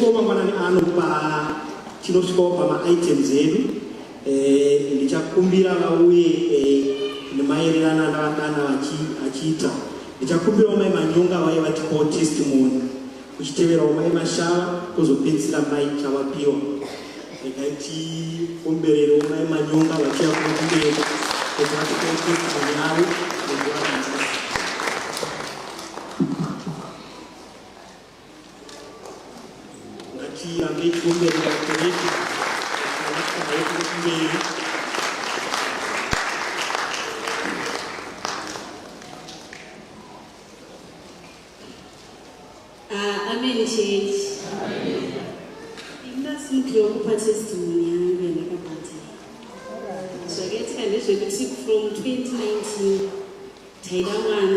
mangwanani ano pa chinosvikawo pama-items edu ndichakumbira vauye nemaererano andavadana vachiita. Ndichakumbirawo mai Manyonga vauye vatipawo testimony, kuchiteverawo mai Mashava kwozopedzisira mai Chavapiwa. Regai tiombererewo mai Manyonga vachiya kumberi kuti vatipawo testimony yavo. Ngatirambe tiomberera kutereki kumberi. Amen, church. That's not your testimony. So I get from 2019. Taiwan,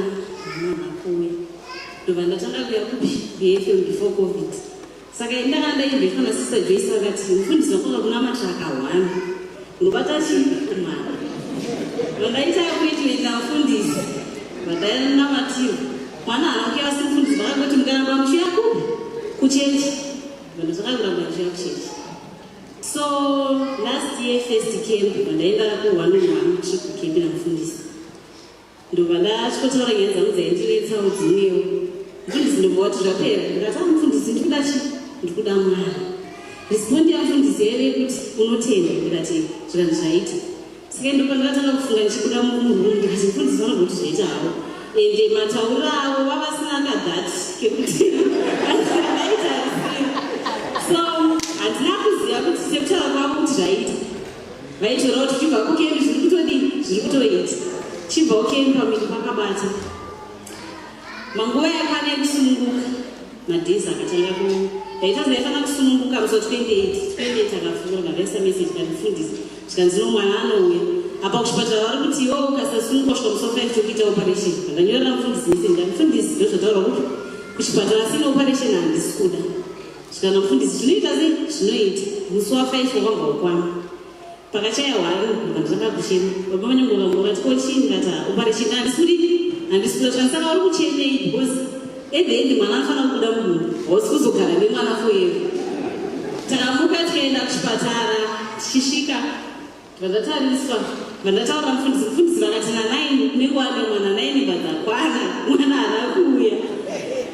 before COVID. So I got a sister Joyce Agatin, who is a whole of Namachaka one. Nobatashi, when I tell you now, Fundis, but then Namatiu. One hour, I was in Fundis, but I'm going to change. But it's not going to change. So last year, first came, and I ended up one trip came in Fundis. Ndovada chikotora ngenzangu dzaindiletsa udzimiwo ndindizindomba kuti zvapera ndikati mufundisi ndikuda chi ndikuda Mwari. Respondi yamufundisi yeve kuti unotenda ndikati zvinhu zvaita saka ndipo ndakatanga kufunga ndichikuda munhu ndikati mufundisi vanobva kuti zvaita havo ende matauro avo vavasina akadhati kekuti ndaita so handina kuziva kuti sekutaura kwavo kuti zvaita vaitaura kuti chibva kukendi zviri kutodii zviri kutoita chibva ukeni pamiri pakabata manguva yakana yekusununguka madhezi akatanga yaitazaifanira kusununguka musi 28 akafura mavesa message kandifundisa zvikanzino mwana anouya apa kuchipatara vari kuti iwo ukasasununguka kusvika musi 5 tokuita operation akanyorera mufundisi message kandifundisi ndozvataura kuti kuchipatara asina operation handisi kuda zvikana mufundisi zvinoita sei zvinoita musi wa5 wakabva ukwana pakachaya hwari ndakazvakakuchema baba Manyonga vakati kochini kata operation handisi kuda zvansaka vari kuchenei because at the end mwana anofana kubuda munhu hausi kuzogara nemwana forever. Takamuka tikaenda kuchipatara tichisvika vandatariswa vandataura mufundisi vakati na9 nekuwane mwana 9 vadzakwana mwana haana kuuya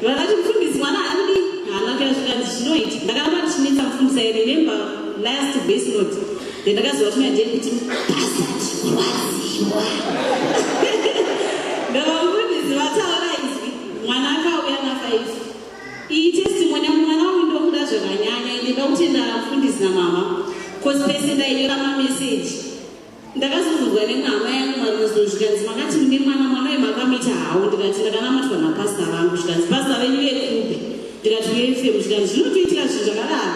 vakati mufundisi mwana haadi haana kuya zvikanzi zvinoiti ndakaramba tichinetsa mufundisi I remember last base note ndakaziva kuti madhei kuti pasachiwaziwa ndavamufundisi vataura izvi mwana akauya na5 iyi testimony yamwana wangu ndokuda zvakanyanya ndida kutenda mufundisi namama cause pese ndainyora mameseji ndakazozogwa nemama yangu marozo zvikanzi makati mune mwana uyu makamita hawo ndikati ndakanamatwa napasta vangu zvikanzi pasta venyu vekupe ndikati vefem zvikanzi zvinotoitika zvinhu zvakadaro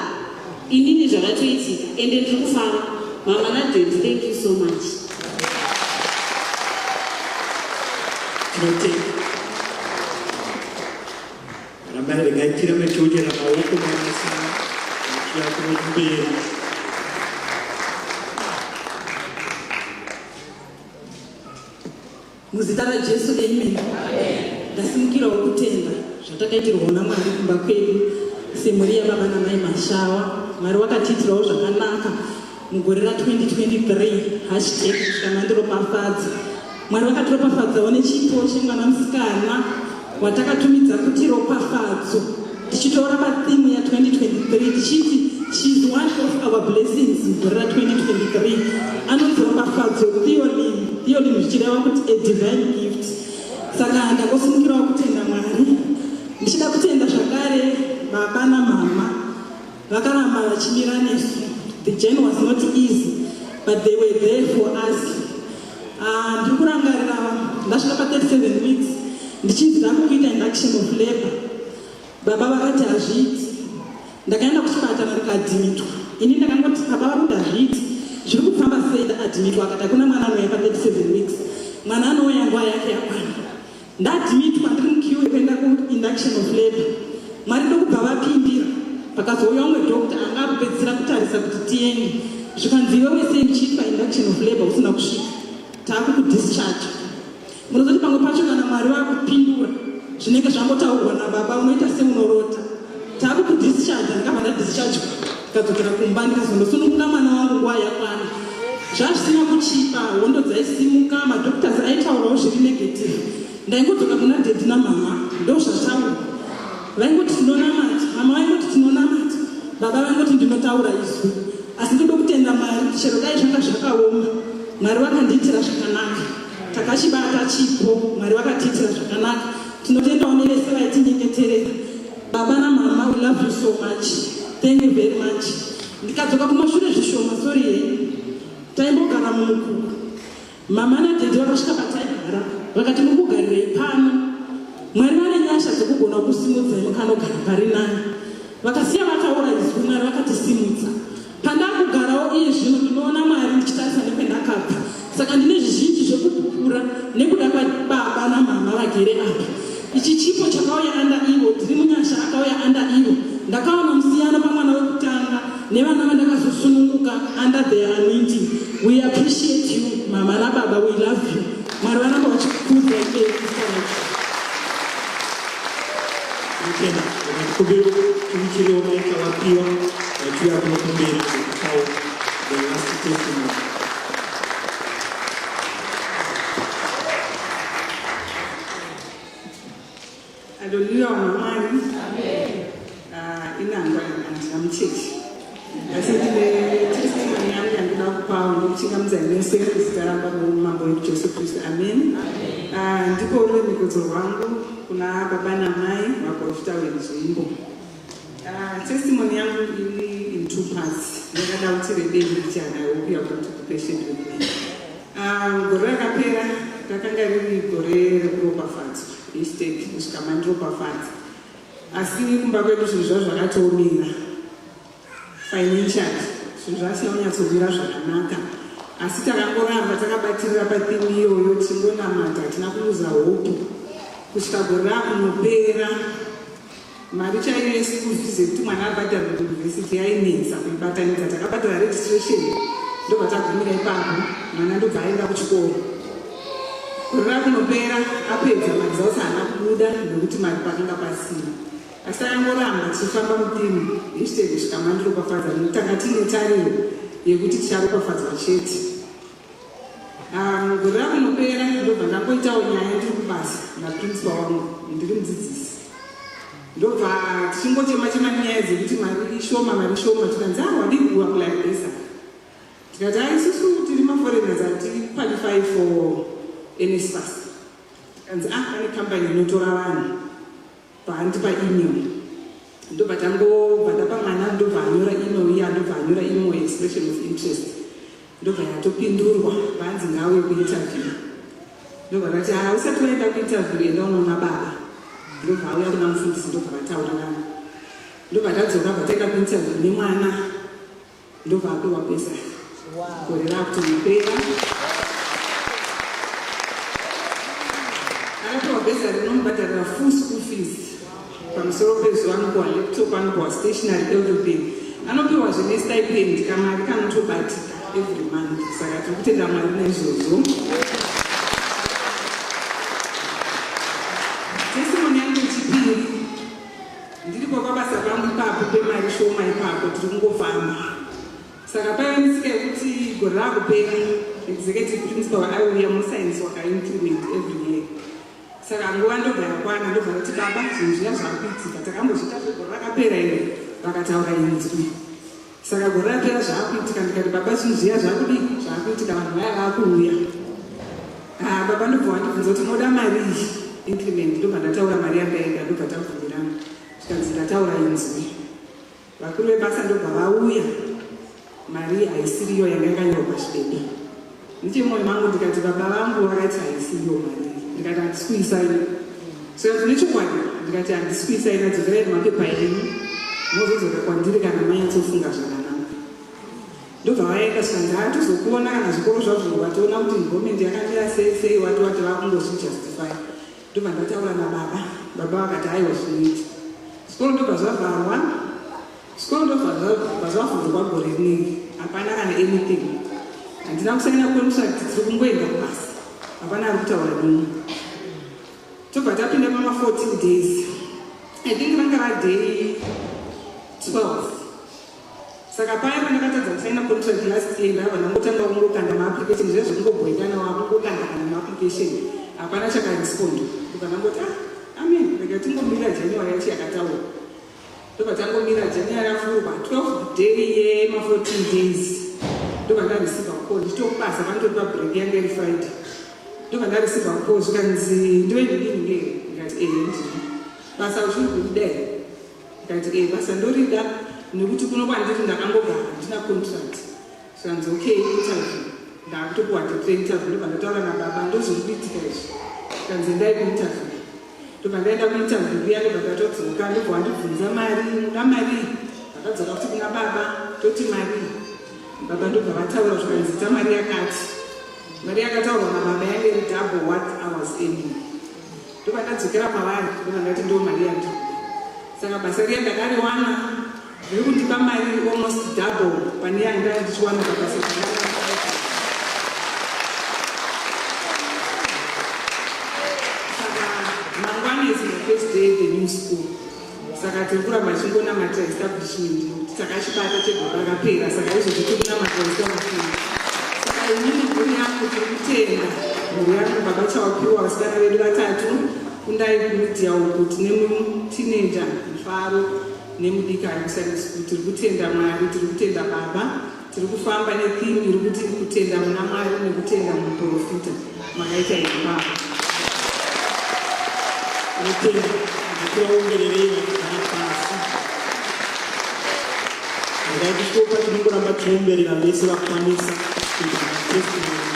inini zvakatoitika ende ndiri kufara mama naDad, thank you so much. Ramai regai tirambe choje na maoko manasa kia kumberi. Muzita ra Jesu amen. Ndasimukira ukutenda zvatakaitirwa naMwari kumba kwedu semhuri yababa namai Mashava. Mwari wakatiitirawo zvakanaka mugore ra 2023 #mandropafadza. Mwari wakatiropafadzawo nechipo chemwana musikana watakatumidza kuti ropafadzo tichitora pathimu ya 2023 tichiti she's one of our blessings mugore ra 2023 anonzi ropafadzo theolim zvichireva kuti a divine gift. Saka ndakosimukirawo kutenda Mwari ndichida kutenda zvakare baba namama vakaramba vachimira nesu. The journey was not easy but they were there for us. Ndiri kurangarira ndasvika pa 37 weeks ndichibva kuita induction of labor. Baba vakati hazviiti. Ndakaenda kuchipatara ndikadhimitwa. Ini ndakangoti baba vari kuti hazviiti zviri kufamba sei ndakadhimitwa. Akati hakuna mwana anouya pa 37 weeks mwana anouya nguva yake yakwana. Ndadhimitwa ndiri mukiu yekuenda kuinduction of labor. Mwari ndokubva vapindira pakazouya umwe dhokta anga kupedzisira kutarisa kuti tiende zvikanzi iwe wese ndichiitwa induction of labor usina kusvika takukudischarge. Munozoti pamwe pacho kana Mwari vakupindura zvinenge zvambotaurwa nababa unoita seunorota. ndava kudischarge ndikabva ndadischarge ndikadzokera kumba ndikazondosununguka mwana wangu nguva yakwana. Zvazvisina kuchipa, hondo dzaisimuka, madhoktors aitaurawo zviri negative. Ndaingodzoka kuna dedi namama, ndozvataura. Vaingoti tinonamata, mama vaingoti tinonamata, baba vaingoti ndinotaura izwi. Asi ndoda kutenda Mwari, chero dai zvanga zvakaoma, Mwari vakandiitira zvakanaka. Takachibata chipo, Mwari vakatiitira zvakanaka. Tinotendawo nevese vaitinyengeterera. Baba namama, we love you so much. Thank you very much. Ndikadzoka kumashure zvishoma, sorry henyu. Taimbogara mumukuku. Mama nadedi vakasvika pataigara, vakati mukugarirei pano. Mwari vane nyasha dzokugona kusimudzai mukanogara pari nani. Vakasiya vataura izwi, Mwari vakatisimudza. Pandakugarawo iye zvino ndinoona Mwari ndichitarisa nependakabva. Saka ndine zvizhinji zvekupupura nekuda kwababa namama vagere apa. Ichi chipo chakauya anda ivo, tiri munyasha akauya anda ivo. Ndakaona musiyano pamwana wekutanga nevana vandakazosununguka under their anointing. We appreciate you, mama na baba, we love you. Mwari vananga vachikudza ike Tena, kubiro kuchiri omaika wapiwa wachiwa kunokumberi kukao the last testimony. Haleluya wanamwari. Inangwa andichamuchechi. Asi ndine testimony yangu yandinoda kupawo ndokuchingamidza nese kuzikaramba mumambo wedu Jesu Kristu. Amen. Ndipo ruremekedzo rwangu kuna baba namai vaprofita wenzvimbo. Testimony yangu iri in 2 parts. Ndakada kuti rebeni richanayo uya kuti patient with me. Gore rakapera rakanga riri gore rekuropafadzwa, estate kusvika mandiropafadza. Asi kumba kwedu zvinhu zvavo zvakatoomera financially, zvinhu zvasina kunyatsomira zvakanaka. Asi takangoramba takabatirira pathimu iyoyo, tingonamata, hatina kuluza hope. Kusvika gore rakunopera, mari chaiyo yeschool fees yekuti mwana abhadhara kuyunivhesiti yainetsa kuibatanidza. Takabhadhara registration, ndobva tagumira ipapo, mwana ndobva aenda kuchikoro. Gore rakunopera, apedza mari dzose haana kubuda nekuti mari pakanga pasina. Asi takangoramba tichifamba muthimu yestate kusvika mandiropafadza, nokutanga tine tariro yekuti ticharopafadzwa chete. Gore rakunopera ndobva ndangoitawo nyaya ndiri kubasa naprincipal wangu, ndiri mudzidzisi. Ndobva tichingochema-chema nyaya dzekuti mari shoma, tikanzi wadi kuapply besa. Tikati isusu tiri maforeigners hatiqualify for NSFAS. Tikanzi pane company inotora vanhu paandipa email. Ndobva tangobva ndapa mwana, ndobva anyora email iya, ndobva anyora email expression of interest. Ndobva yatopindurwa, vanzi ngauye kuinterview. Ndobva ndati usati waenda kuinterview enda unoona baba. Ndobva auya kuna mufundisi, ndobva vataurirana. Ndobva tadzoka bva kuinterview nemwana, ndobva apiwa pesa. Gore rakutonopera. Akapiwa besa rinomubhadharira full school fees. Pamusoro pezuva anopiwa laptop, anopiwa stationary, everything. Anopiwa zvine stipend kamari kanotobatika every month. Saka tiri kutenda Mwari naizvozvo. Testimony yangu yechipiri, ndiripo pabasa pangu ipapo pemari shoma ipapo, tiri kungofamba. Saka paivanisika yekuti gore rakupera, executive principal aiuya musainzi wakaincrement every year. Saka nguva ndobva yakwana, ndobva kuti baba zvinhu zviya zvakuitika, takambozvita zvegore rakapera iro, vakataura inzwi. Saka gore rapera zvaakuitika, ndikati baba zvinhu zviya zvakudii zvaakuitika, vanhu vaya vakuuya. Baba ndobva wandibvunza kuti moda mari increment, ndobva ndataura mari yandaida, ndobva tabvumirana. Zvikanzi ndataura inzwi. Vakuru vebasa ndobva vauya, mari haisiriyo yanga yakanyorwa pachipepa. Nechemwoyo mangu ndikati baba vangu vakati haisiriyo mari. Ndikati handisi kuisaina. Saka nechokwadi ndikati handisi kuisaina, dzokerai nemapepa enyu mozodzoka kwandiri kana manyatsofunga zvakanaka. Ndobva vaenda zvikanzi hatozokuona kana zvikoro zvazvo watoona kuti gomende yakamira sei wati vakungozvijustify. Ndobva ndataura nababa, baba vakati aiwa zvinoita. Zvikoro ndobva zvavharwa, zvikoro ndobva zvavhurwa gore rineri, hapana kana anything. Handina kusaina contract, tiri kungoenda kubasa, hapana ari kutaura nini. Tobva tapinda pama 14 days. I think ranga radhei 12. Saka paya pandakatadza kusaina contract last year ndava ndangotanga kungokanda maapplication zvezvekungobhoikana wakungokanda kana maapplication hapana chakarespond ukanangoti amen rega tingomira January yacho yakataura ndobva tangomira January yafurwa 12th day yema14 days ndobva ndareceiva call ndichitobasa pandotori pabreak yange iri Friday ndobva ndareceiva call zvikanzi ndoendinge ndikati ndini basa uchiri kudai ndikati basa ndorida nekuti kunoba nditi ndakangogara ndina contract zvikanzi okay interview ndakutopuwa date interview ndobva ndataura nababa ndozviri kuitika izvi zvikanzi endai kuinterview ndobva ndaenda kuinterview iya ndobva ndatodzoka ndobva wandibvunza mari muda mari ndakadzoka kuti kuna baba toti mari baba ndobva vataura zvikanzi ita mari yakataurwa nababa yange iri double what I was earning ndobva ndadzokera pavari ndobva ndati ndo mari yandiri saka basa riya ndakariwana riri kundipa mari almost double pane yanga ndichiwana pabasa saka mangwana is my first day at the new school saka tiri kuramba chingonamata establishment takachibata chegore rakapera saka izvozvi tiri kunamata establishment saka inini mhuri yangu tiri kutenda mhuri yangu baba chawapiwa vasikana vedu vatatu kundai kumidia uku tine mutineja mufaro nemudikari kusunday school tiri kutenda Mwari tiri kutenda baba tiri kufamba netheme iri kuti kutenda muna Mwari nekutenda muprofita makaita iri baba ndikuvaongererei vakanapasi ndaitikopa tinongoramba tiomberera vese vakwanisa kuita matestimony